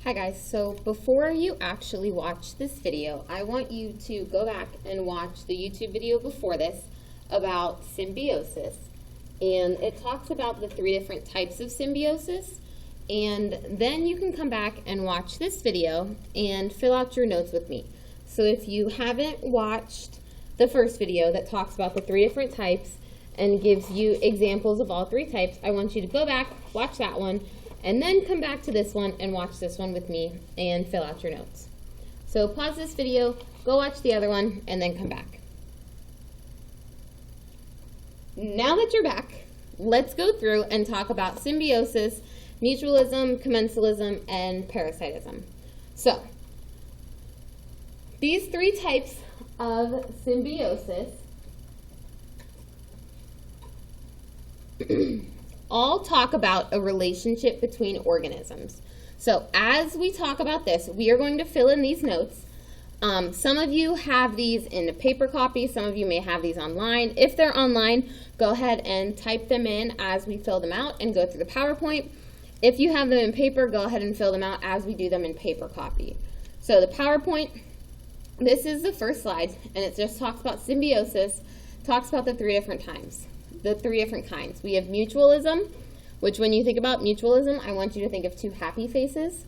Hi guys, so before you actually watch this video, I want you to go back and watch the YouTube video before this about symbiosis. And it talks about the 3 different types of symbiosis. And then you can come back and watch this video and fill out your notes with me. So if you haven't watched the first video that talks about the 3 different types and gives you examples of all 3 types, I want you to go back, watch that one, and then come back to this one and watch this one with me and fill out your notes. So pause this video, go watch the other one, and then come back. Now that you're back, let's go through and talk about symbiosis, mutualism, commensalism, and parasitism. So, these 3 types of symbiosis all talk about a relationship between organisms. So as we talk about this, we are going to fill in these notes. Some of you have these in a paper copy, some of you may have these online. If they're online, go ahead and type them in as we fill them out and go through the PowerPoint. If you have them in paper, go ahead and fill them out as we do them in paper copy. So the PowerPoint, this is the first slide, and it just talks about symbiosis, talks about the 3 different kinds. We have mutualism, which when you think about mutualism, I want you to think of 2 happy faces.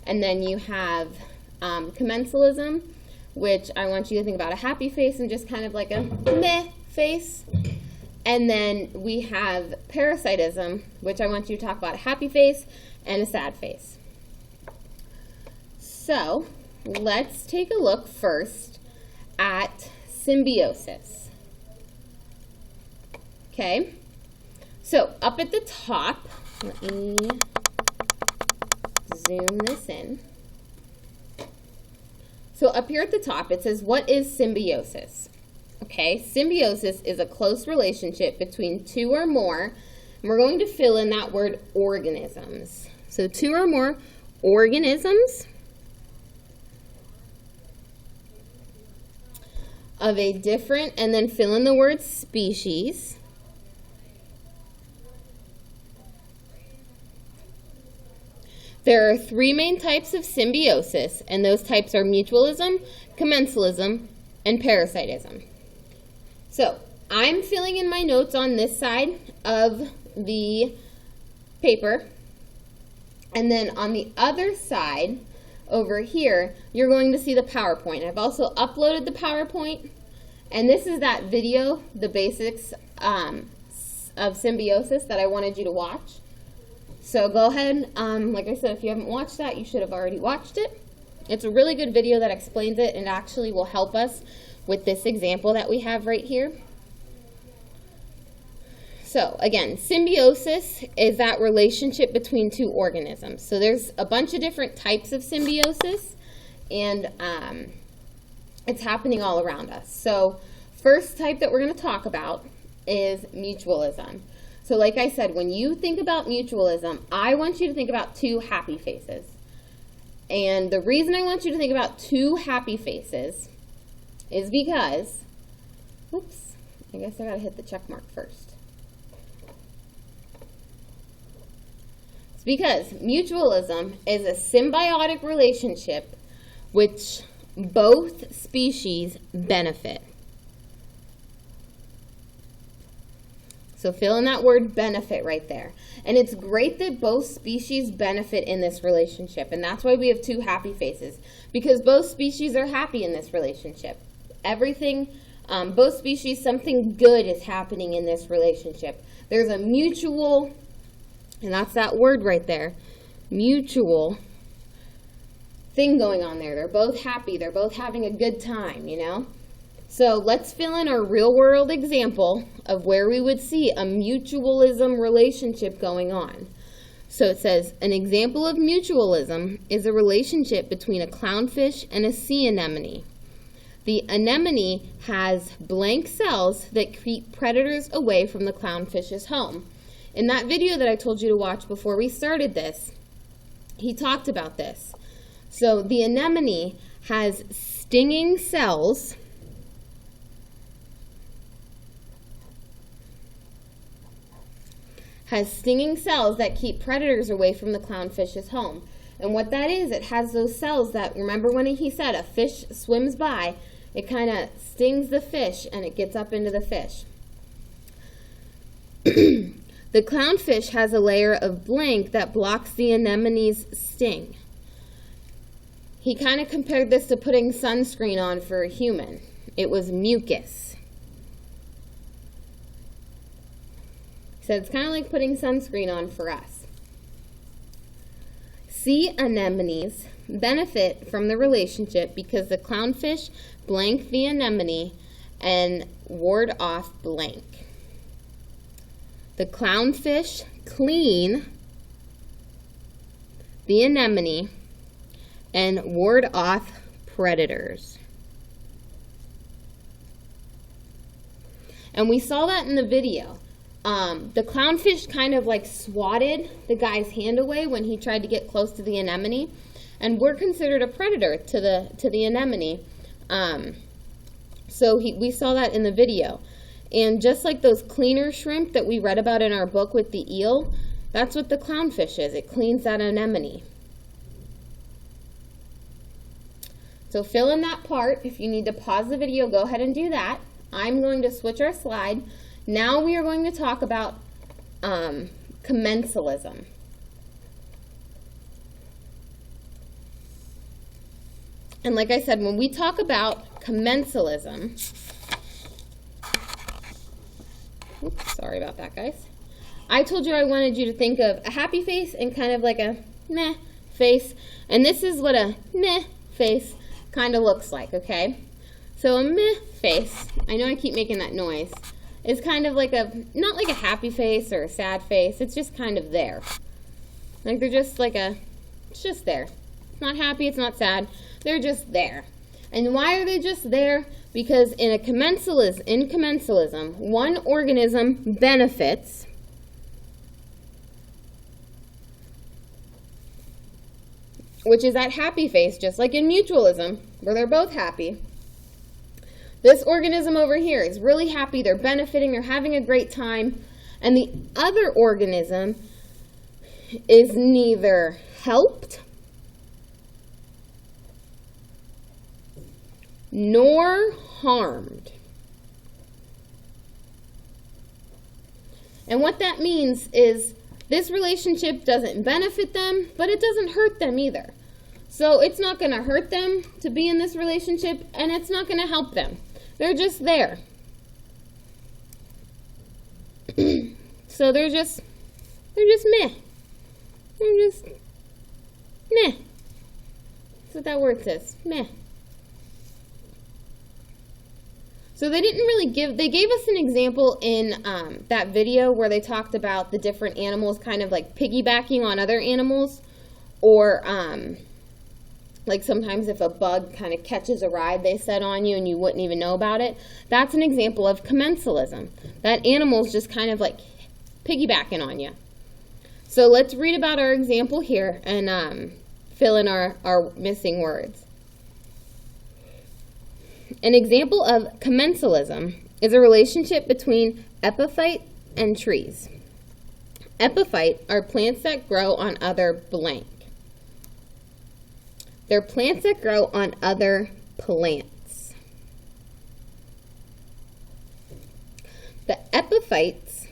And then you have commensalism, which I want you to think about a happy face and just kind of like a meh face. And then we have parasitism, which I want you to talk about a happy face and a sad face. So let's take a look first at symbiosis. Okay, so up at the top, let me zoom this in. So up here at the top, it says, what is symbiosis? Okay, symbiosis is a close relationship between 2 or more, and we're going to fill in that word organisms. So 2 or more organisms of a different, and then fill in the word species. There are 3 main types of symbiosis, and those types are mutualism, commensalism, and parasitism. So, I'm filling in my notes on this side of the paper, and then on the other side, over here, you're going to see the PowerPoint. I've also uploaded the PowerPoint, and this is that video, the basics of symbiosis that I wanted you to watch. So go ahead, like I said, if you haven't watched that, you should have already watched it. It's a really good video that explains it and actually will help us with this example that we have right here. So again, symbiosis is that relationship between 2 organisms. So there's a bunch of different types of symbiosis, and it's happening all around us. So first type that we're going to talk about is mutualism. So like I said, when you think about mutualism, I want you to think about 2 happy faces. And the reason I want you to think about 2 happy faces is because, oops, I guess I gotta hit the check mark first. It's because mutualism is a symbiotic relationship which both species benefit. So fill in that word benefit right there. And it's great that both species benefit in this relationship. And that's why we have 2 happy faces. Because both species are happy in this relationship. Everything, both species, something good is happening in this relationship. There's a mutual, and that's that word right there, mutual thing going on there. They're both happy. They're both having a good time, you know? So let's fill in our real-world example of where we would see a mutualism relationship going on. So it says, an example of mutualism is a relationship between a clownfish and a sea anemone. The anemone has blank cells that keep predators away from the clownfish's home. In that video that I told you to watch before we started this, he talked about this. So the anemone has stinging cells has stinging cells that keep predators away from the clownfish's home. And what that is, it has those cells that, remember when he said a fish swims by, it kind of stings the fish and it gets up into the fish. The clownfish has a layer of blank that blocks the anemone's sting. He kind of compared this to putting sunscreen on for a human. It was mucus. He said it's kind of like putting sunscreen on for us. Sea anemones benefit from the relationship because the clownfish blank the anemone and ward off blank. The clownfish clean the anemone and ward off predators. And we saw that in the video. The clownfish kind of like swatted the guy's hand away when he tried to get close to the anemone, and we're considered a predator to the anemone. So we saw that in the video. And just like those cleaner shrimp that we read about in our book with the eel, that's what the clownfish is. It cleans that anemone. So fill in that part. If you need to pause the video, go ahead and do that. I'm going to switch our slide. Now we are going to talk about commensalism. And like I said, when we talk about commensalism, oops, sorry about that, guys. I told you I wanted you to think of a happy face and kind of like a meh face. And this is what a meh face kind of looks like, okay? So a meh face, I know I keep making that noise, is kind of like not like a happy face or a sad face. It's just kind of there. Like they're just like it's just there. It's not happy, it's not sad. They're just there. And why are they just there? Because in commensalism, one organism benefits which is that happy face, just like in mutualism, where they're both happy. This organism over here is really happy, they're benefiting, they're having a great time, and the other organism is neither helped nor harmed. And what that means is this relationship doesn't benefit them, but it doesn't hurt them either. So it's not going to hurt them to be in this relationship, and it's not going to help them. They're just there. So they're just meh. They're just meh. That's what that word says, meh. So they didn't really they gave us an example in that video where they talked about the different animals kind of like piggybacking on other animals, or like sometimes if a bug kind of catches a ride, they said, on you and you wouldn't even know about it. That's an example of commensalism. That animal's just kind of like piggybacking on you. So let's read about our example here and fill in our missing words. An example of commensalism is a relationship between epiphyte and trees. Epiphyte are plants that grow on other blank. They're plants that grow on other plants. The epiphytes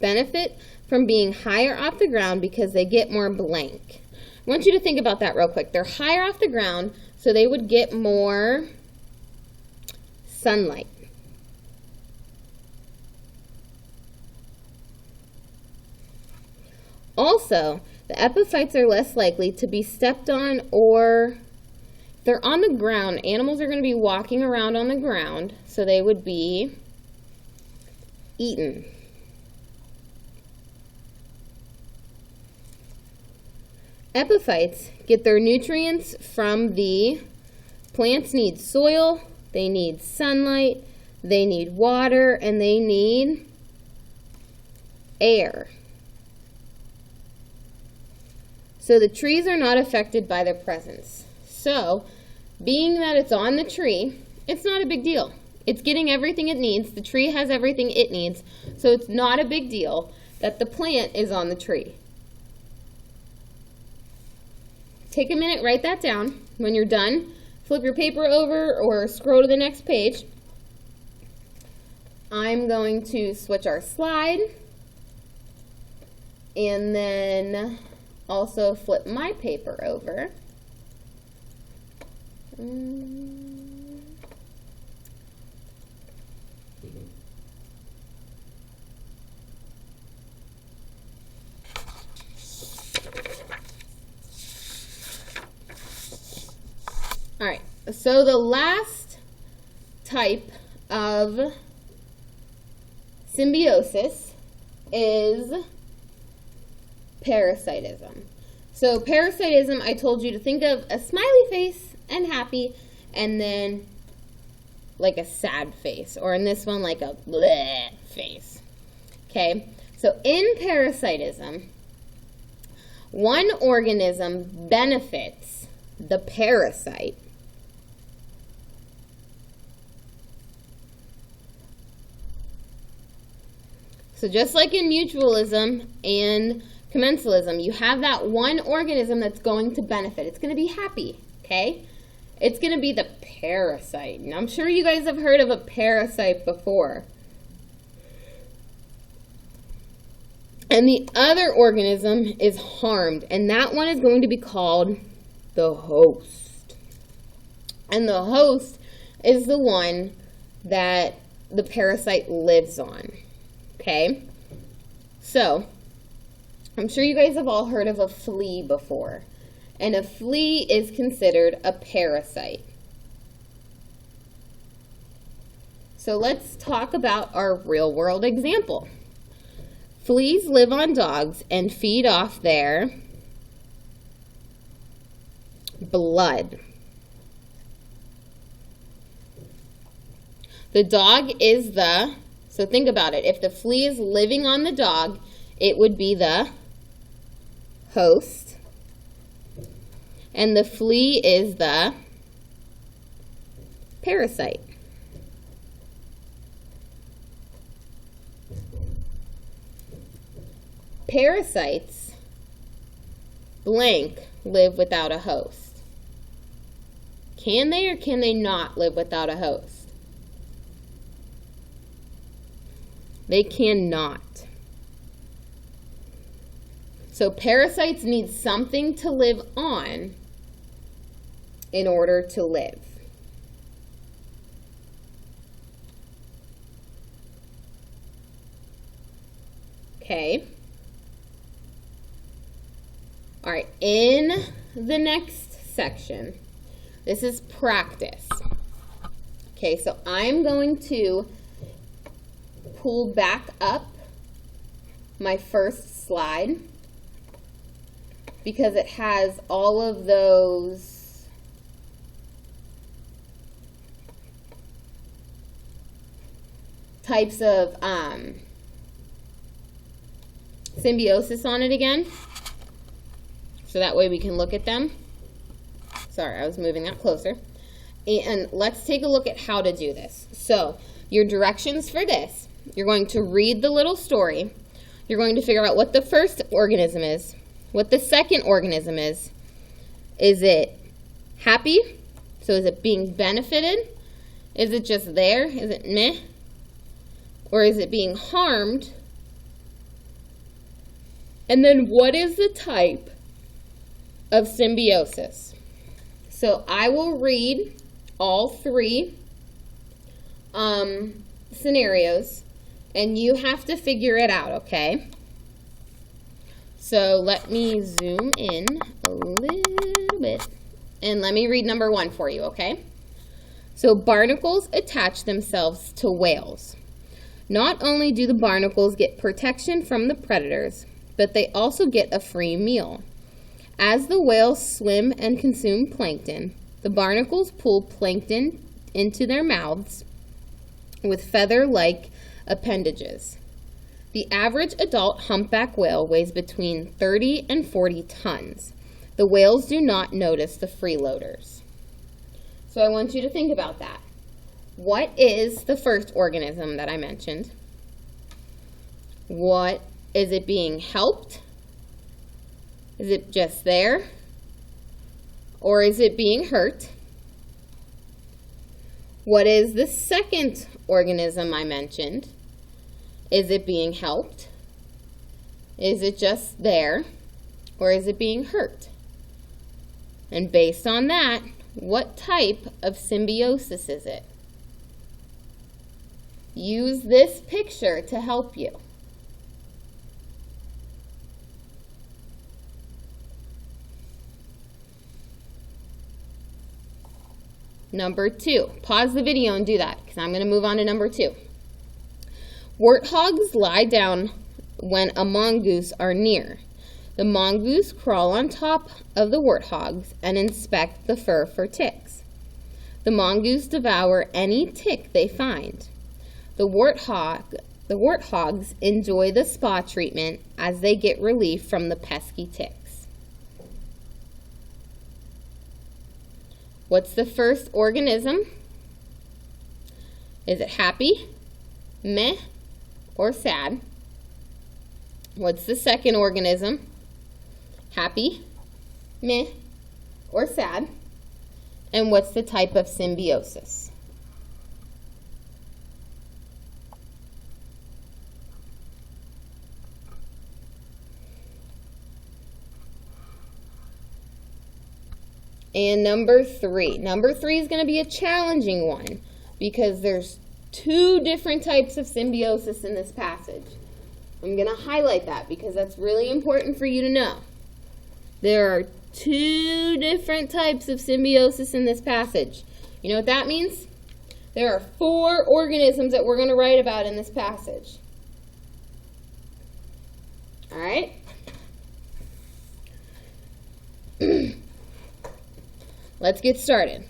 benefit from being higher off the ground because they get more blank. I want you to think about that real quick. They're higher off the ground, so they would get more sunlight. Also, the epiphytes are less likely to be stepped on, or if they're on the ground, animals are going to be walking around on the ground, so they would be eaten. Epiphytes get their nutrients from the plants need soil, they need sunlight, they need water, and they need air. So the trees are not affected by their presence. So, being that it's on the tree, it's not a big deal. It's getting everything it needs. The tree has everything it needs. So it's not a big deal that the plant is on the tree. take a minute, write that down. When you're done, flip your paper over or scroll to the next page. I'm going to switch our slide and then also flip my paper over. All right, so the last type of symbiosis is parasitism. So parasitism, I told you to think of a smiley face and happy, and then like a sad face, or in this one, like a bleh face. Okay, so in parasitism, one organism benefits the parasite So just like in mutualism and commensalism, you have that one organism that's going to benefit. It's going to be happy, okay? It's going to be the parasite. And I'm sure you guys have heard of a parasite before. And the other organism is harmed, and that one is going to be called the host. And the host is the one that the parasite lives on. Okay, so I'm sure you guys have all heard of a flea before, and a flea is considered a parasite. So let's talk about our real-world example. Fleas live on dogs and feed off their blood. The dog is the So think about it. If the flea is living on the dog, it would be the host. And the flea is the parasite. Parasites, blank, live without a host. Can they or can they not live without a host? They cannot. So parasites need something to live on in order to live. Okay. All right, in the next section, this is practice. Okay, so I'm going to pull back up my first slide because it has all of those types of symbiosis on it again, so that way we can look at them. Sorry, I was moving that closer. And let's take a look at how to do this. So your directions for this: you're going to read the little story. You're going to figure out what the first organism is, what the second organism is. Is it happy? So is it being benefited? Is it just there? Is it meh? Or is it being harmed? And then what is the type of symbiosis? So I will read all three scenarios, and you have to figure it out, okay? So let me zoom in a little bit, and let me read number 1 for you, okay? So barnacles attach themselves to whales. Not only do the barnacles get protection from the predators, but they also get a free meal. As the whales swim and consume plankton, the barnacles pull plankton into their mouths with feather-like appendages. The average adult humpback whale weighs between 30 and 40 tons. The whales do not notice the freeloaders. So I want you to think about that. What is the first organism that I mentioned? What is it being helped? Is it just there? or is it being hurt? What is the second organism I mentioned? Is it being helped? Is it just there? Or is it being hurt? And based on that, what type of symbiosis is it? Use this picture to help you. Number 2. Pause the video and do that, because I'm going to move on to number 2. Warthogs lie down when a mongoose are near. The mongoose crawl on top of the warthogs and inspect the fur for ticks. The mongoose devour any tick they find. The warthogs enjoy the spa treatment as they get relief from the pesky ticks. What's the first organism? Is it happy, meh, or sad? What's the second organism? Happy, meh, or sad? And what's the type of symbiosis? And number 3. Number 3 is going to be a challenging one because there's 2 different types of symbiosis in this passage. I'm going to highlight that because that's really important for you to know. There are 2 different types of symbiosis in this passage. You know what that means? There are 4 organisms that we're going to write about in this passage. All right? Let's get started.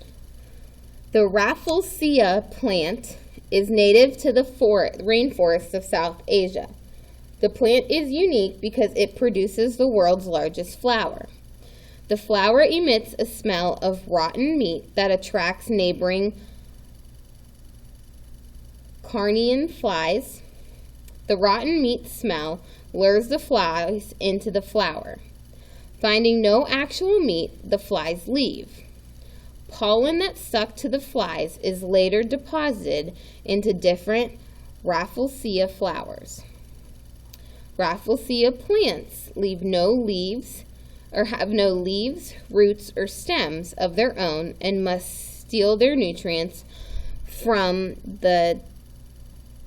The Rafflesia plant is native to the rainforests of South Asia. The plant is unique because it produces the world's largest flower. The flower emits a smell of rotten meat that attracts neighboring carnian flies. The rotten meat smell lures the flies into the flower. Finding no actual meat, the flies leave. Pollen that stuck to the flies is later deposited into different Rafflesia flowers. Rafflesia plants leave no leaves or have no leaves, roots, or stems of their own and must steal their nutrients from the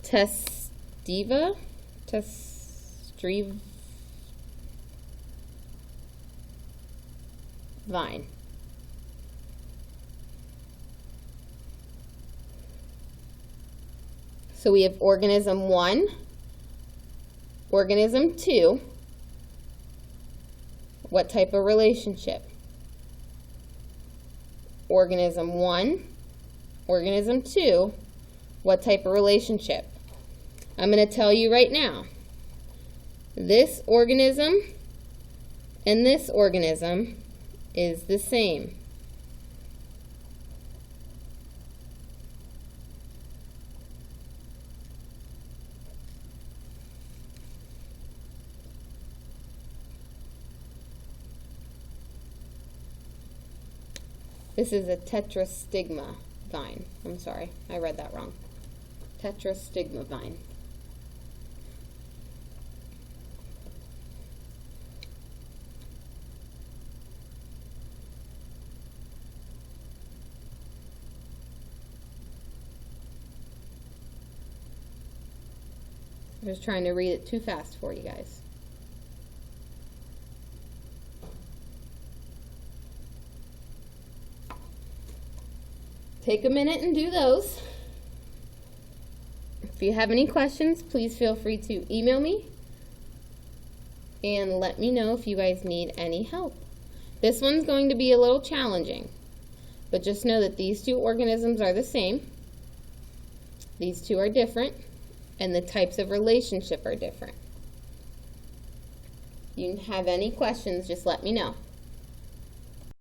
testiva vine. So we have organism 1, organism 2. What type of relationship? Organism 1, organism 2. What type of relationship? I'm going to tell you right now. This organism and this organism is the same. This is a tetrastigma vine. I'm sorry, I read that wrong. Tetrastigma vine. I was trying to read it too fast for you guys. Take a minute and do those. If you have any questions, please feel free to email me and let me know if you guys need any help. This one's going to be a little challenging, but just know that these 2 organisms are the same. These 2 are different, and the types of relationship are different. If you have any questions, just let me know.